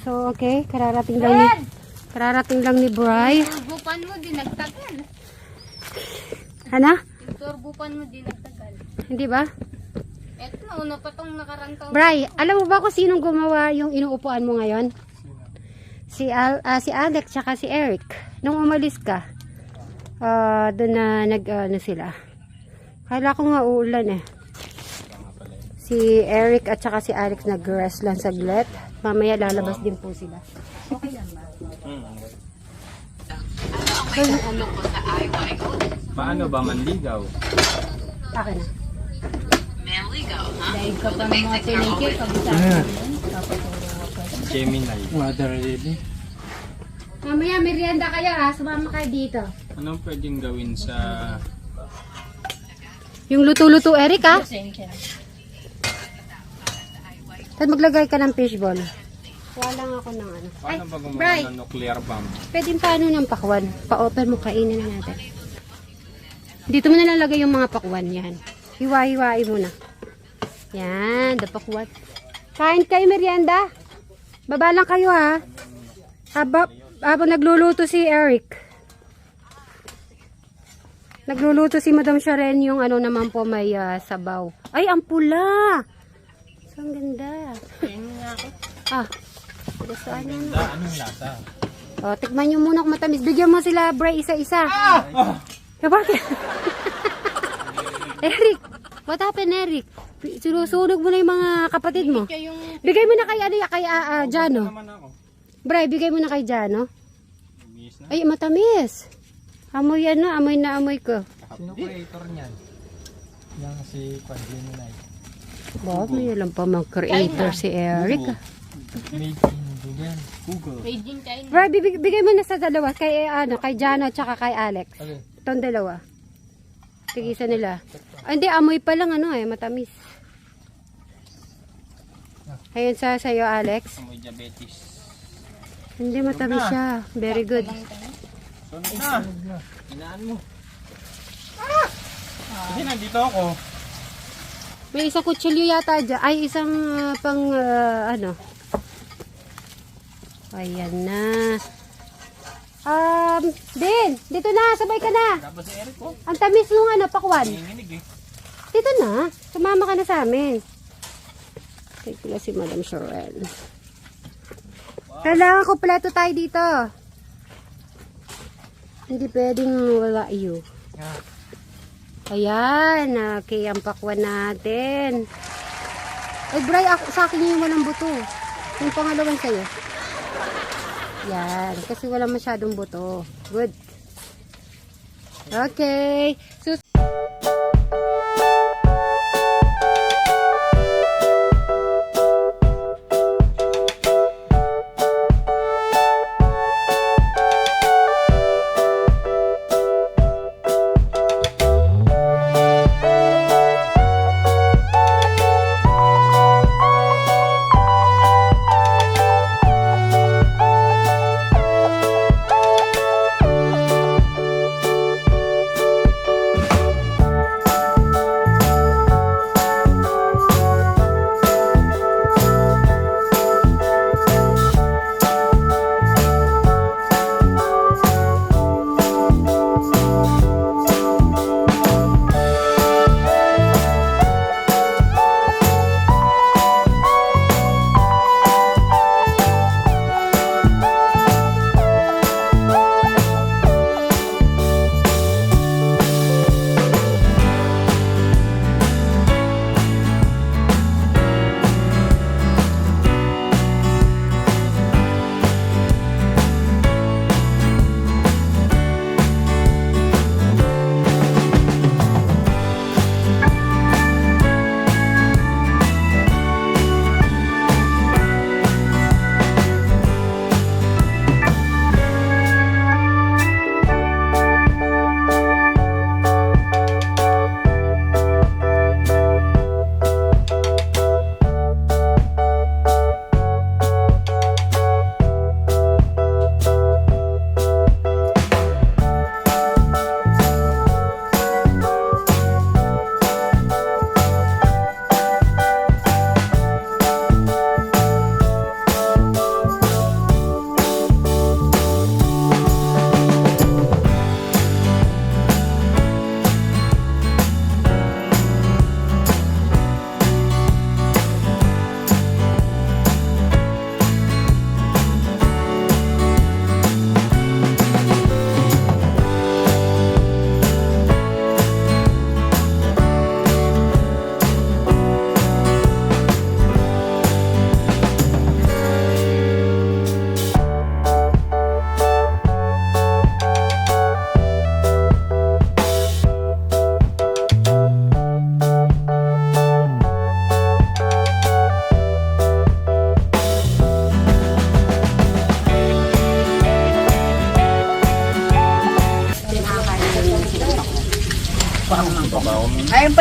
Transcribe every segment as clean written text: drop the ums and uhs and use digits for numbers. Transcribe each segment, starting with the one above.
So, okay. Kararating lang ni Bri. Turbupan mo, di nagtagal. Ano? Yung turbupan mo, di nagtagal. Hindi ba? Eto na, una pa tong nakarangkaw. Bri, alam mo ba kung sinong gumawa yung inuupuan mo ngayon? Si Alex tsaka si Eric. Nung umalis ka, doon na ano sila. Kala ko nga uulan eh. Si Eric at saka si Alex nag-rest lang saglit. Mamaya lalabas din po sila. Okay lang ba? Paano ba manligaw? Akin na. Dahil ka pa ng mga tinigil, Gemini. Mother Lily. Mamaya merienda kayo ha. Sumama kayo dito. Anong pwedeng gawin sa... Yung luto-luto Eric ha. Tad maglagay ka ng fishball. Kuha lang ako ng ano. Paano ba gumawa Bri, ng nuclear bomb? pwedeng paano ng pakwan? Pa-open mo, kainin na natin. Dito mo nalalagay yung mga pakwan. Yan. Hiwa-hiwain mo na. Yan, the pakwan. Kain kayo merienda. Baba lang kayo ha. Habang nagluluto si Eric. Nagluluto si Madam Sharen yung ano naman po may sabaw. Ay, ang pula. So, ang ganda. Ah, gustuhan niya na. Anong lasa? O, tikman nyo muna kung matamis. Bigyan mo sila, Bray, isa-isa. Bakit? Eric, what happened, Eric? Sinusunog mo na yung mga kapatid mo. Bigay mo na kay, Jano. Naman ako. Bray, bigay mo na kay Jano. Miss na. Ay, matamis. Amoy yan na, amoy ko. Sino creator niyan? Yan si Gemini. Ba, may alam pa mga creator si Eric. Made in Google. Made in China. Bray, bigay mo na sa dalawa. Kay, kay Jano at saka kay Alex. Okay. Itong dalawa. Tigisa nila. Ah, hindi, amoy pa lang matamis. Ayun sa'yo, Alex. Amoy diabetes. Hindi, matamis siya. Very good. Sunod na. Inaan mo. Kasi nandito ako. May isang kutsilyo yata dyan. Ay, isang ano. Ayan na. Din, dito na. Sabay ka na. Tapos si Eric ko. Ang tamis nung pakwan. Nanginginig eh. Dito na. Sumama ka na sa amin. Take pala si Madam Sharen. Kailangan ko plato tayo dito. Hindi pwedeng wala iyo. Ayan. Okay, ang pakwan natin. Ay, Bray, sa akin yung walang buto. Yung pangalawan sa'yo. Yan. Kasi wala masyadong buto. Good. Okay. So,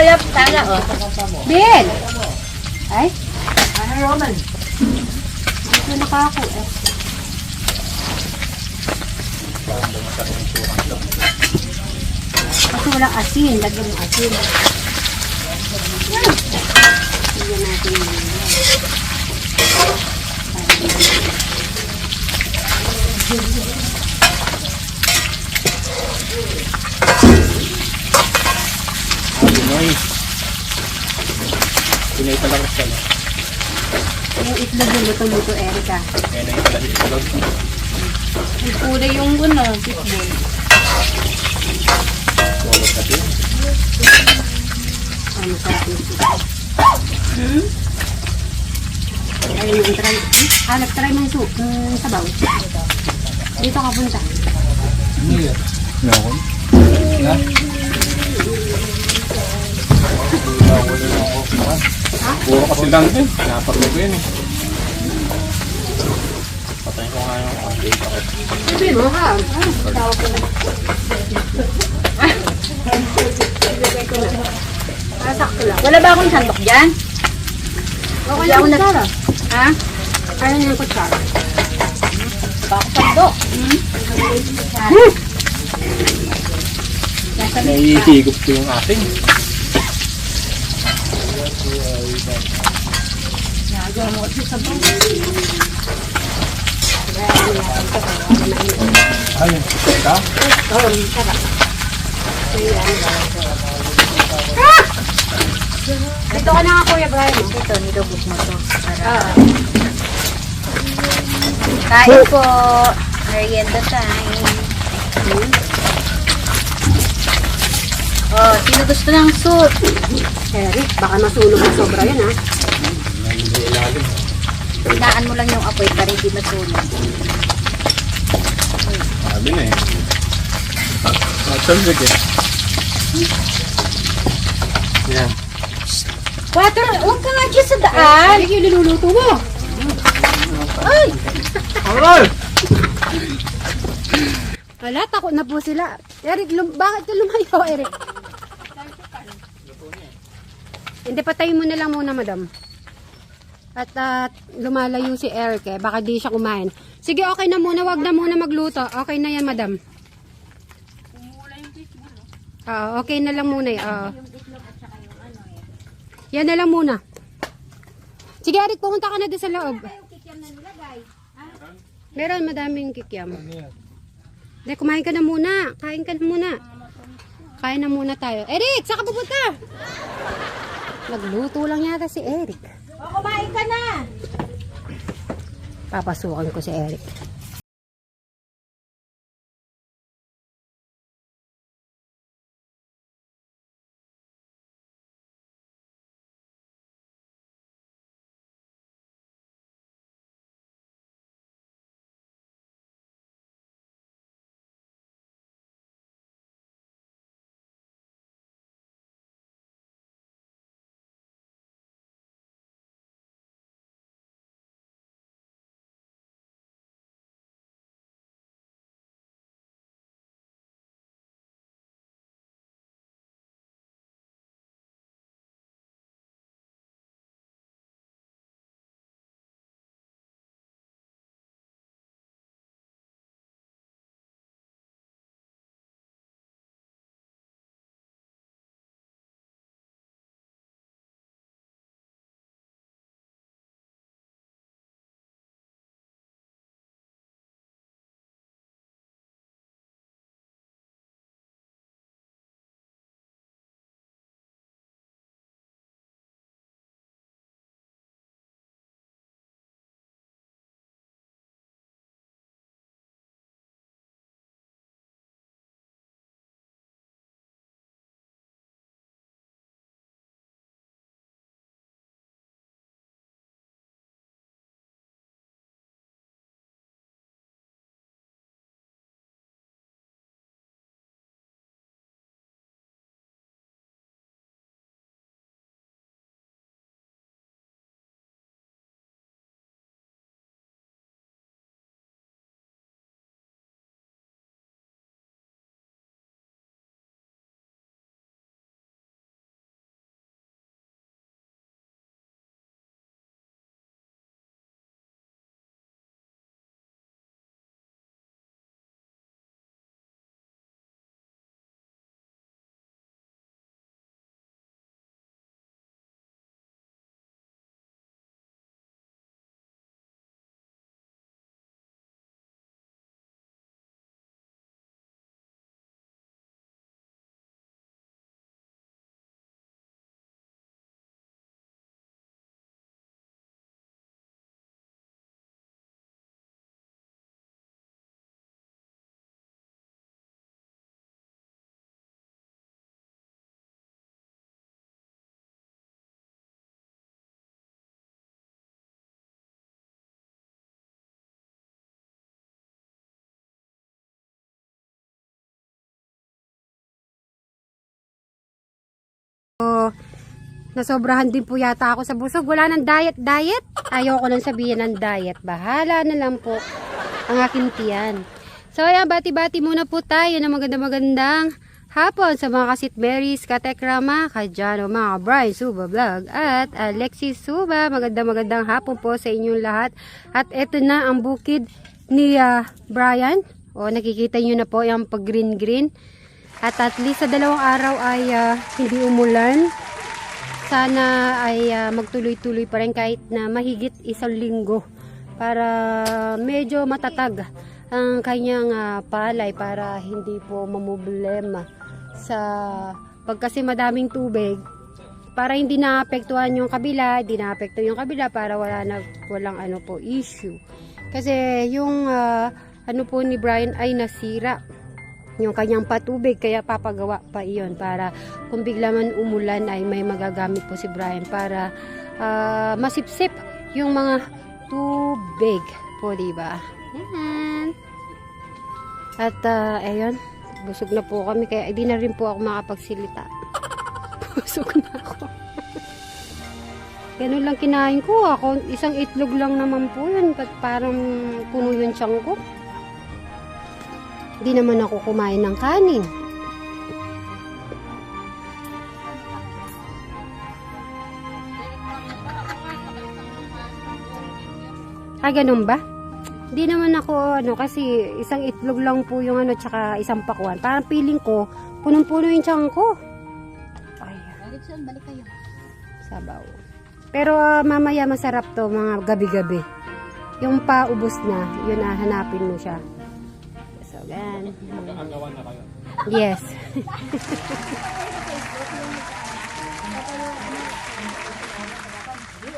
pala sana, oh. Bill! Ay? Ano, Roman? Ito na ka ako eh. Kasi walang asin. Lagyan mo asin. Yan. Lagyan natin yun. Pinoy. Pinoy pala Crystal. Yung itlog yung luto-luto, Erica. Kaya na yung pala itlog. May kulay yung guna, fishball. Wala kasi. Ano sa atin ito? Ayun yung try. Nag-try mo yung soup. Sabaw. Dito ka punta. Meron? Ha? Puro kasi lang din. Naparlo ko yun eh. Patayin ko nga yung update ako. Sabi mo ha. Tawag ko na. Sakto lang. Wala ba akong sandok dyan? Okay lang kutsara. Ha? Kaya niya yung kutsara. Baka sandok. Naihigop ko yung ating. Ayun. Teka. Oo, sarap. Dito ka na nga, Kuya Brian. Ito, nilubog mo to. Ah. Kain po. Merienda time. Oh, sino gusto ng soup? Eric, baka masunog ang sobra yan, ha? Hinaan mo lang yung apoy para hindi masunog. Sabi na eh. Matulog eh. Yan. Water, huwag ka nga dyan sa daan. Eric, yung niluluto mo. Ay! Aral! Wala, takot na po sila. Eric, bakit ka lumayo, Eric? Hindi, patayin mo na lang muna, madam. At lumalayo si Eric eh. Baka di siya kumain. Sige, okay na muna. Wag na muna magluto. Okay na yan, madam. Okay na lang muna. Yan na lang muna. Sige, Eric, pumunta ka na doon sa loob. Meron, madaming kikiam. Hindi, kumain ka na muna. Kain ka na muna. Kain na muna tayo. Eric, saan ka pupunta? Nagluto lang yata si Eric. O, kumain ka na. Papasukan ko si Eric. Nasobrahan din po yata ako sa busog. Wala nang diet. Ayoko nang sabihin ng diet. Bahala na lang po ang aking tiyan. So ayan, bati-bati muna po tayo ng magandang hapon sa mga kasit Marys, Katekrama, Kajano, mga Brian Suba Vlog at Alexis Suba. Magandang hapon po sa inyong lahat. At eto na ang bukid ni Brian. O nakikita nyo na po yung pag green. At least sa 2 araw ay hindi umulan. Sana ay magtuloy-tuloy pa rin kahit na mahigit 1 linggo para medyo matatag ang kanyang palay para hindi po mamumblema sa pag kasi madaming tubig para hindi naapektuhan yung kabila, para walang ano po issue. Kasi yung ano po ni Brian ay nasira yung kanyang patubig, kaya papagawa pa iyon para kung bigla man umulan ay may magagamit po si Brian para masipsip yung mga tubig po, diba? Yan. At ayun, busog na po kami kaya hindi na rin po ako makapagsilita. Busog na ako. Ganun lang kinain ko. Ako, isang itlog lang naman po yun. Parang puno yung tiyan ko. Hindi naman ako kumain ng kanin. Ganun ba? Hindi naman ako, kasi isang itlog lang po yung tsaka isang pakuan. Parang feeling ko, punong-puno yung tiyan ko. Ay. Balik kayo. Sabaw. Pero mamaya masarap to mga gabi-gabi. Yung paubos na, yun hanapin mo siya. So, gan. Nakagawa na kayo. Yes.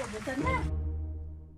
Butan na.